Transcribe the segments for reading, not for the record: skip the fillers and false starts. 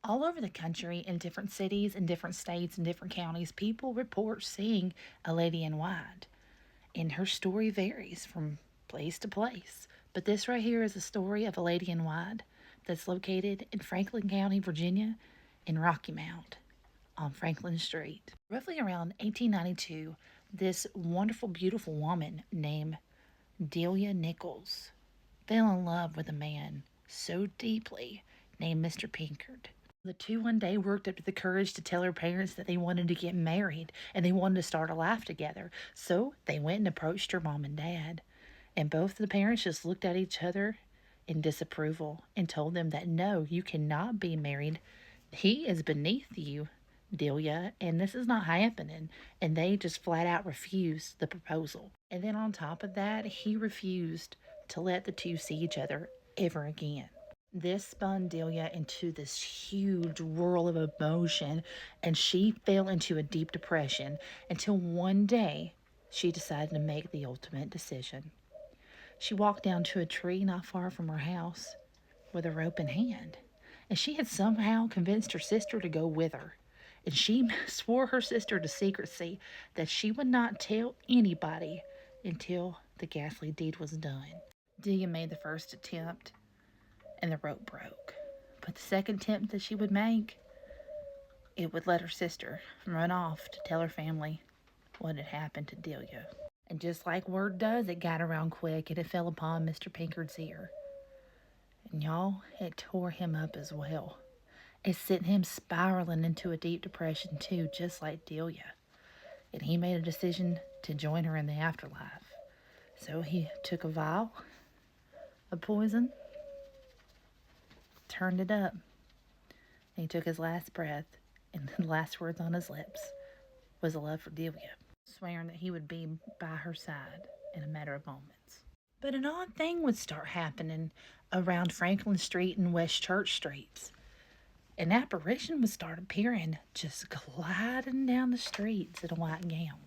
All over the country, in different cities, in different states, and different counties, people report seeing a lady in white. And her story varies from place to place. But this right here is a story of a lady in white that's located in Franklin County, Virginia, in Rocky Mount on Franklin Street. Roughly around 1892, this wonderful, beautiful woman named Delia Nichols fell in love with a man so deeply named Mr. Pinkard. The two one day worked up to the courage to tell her parents that they wanted to get married and they wanted to start a life together. So they went and approached her mom and dad. And both the parents just looked at each other in disapproval and told them that no, you cannot be married. He is beneath you, Delia, and this is not happening. And they just flat out refused the proposal. And then on top of that, he refused to let the two see each other ever again. This spun Delia into this huge whirl of emotion, and she fell into a deep depression until one day she decided to make the ultimate decision. She walked down to a tree not far from her house with a rope in hand, and she had somehow convinced her sister to go with her. And she swore her sister to secrecy that she would not tell anybody until the ghastly deed was done. Delia made the first attempt and the rope broke. But the second attempt that she would make, it would let her sister run off to tell her family what had happened to Delia. And just like word does, it got around quick and it fell upon Mr. Pinkard's ear. And y'all, it tore him up as well. It sent him spiraling into a deep depression too, just like Delia. And he made a decision to join her in the afterlife. So he took a vial of poison, turned it up, and he took his last breath, and the last words on his lips was a love for Delia, swearing that he would be by her side in a matter of moments. But an odd thing would start happening around Franklin Street and West Church Streets. An apparition would start appearing, just gliding down the streets in a white gown.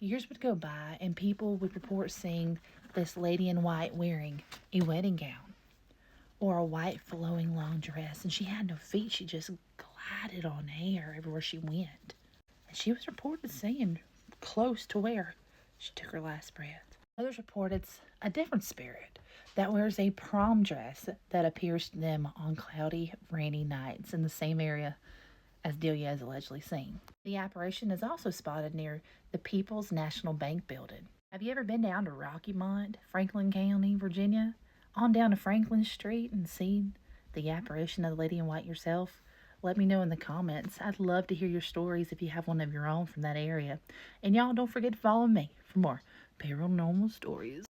Years would go by, and people would report seeing this lady in white wearing a wedding gown or a white flowing long dress, and she had no feet. She just glided on air everywhere she went. And she was reported seeing close to where she took her last breath. Others report it's a different spirit that wears a prom dress that appears to them on cloudy, rainy nights in the same area as Delia is allegedly seen. The apparition is also spotted near the People's National Bank building. Have you ever been down to Rocky Mount, Franklin County, Virginia? On down to Franklin Street and seen the apparition of the lady in white yourself? Let me know in the comments. I'd love to hear your stories if you have one of your own from that area. And y'all don't forget to follow me for more paranormal stories.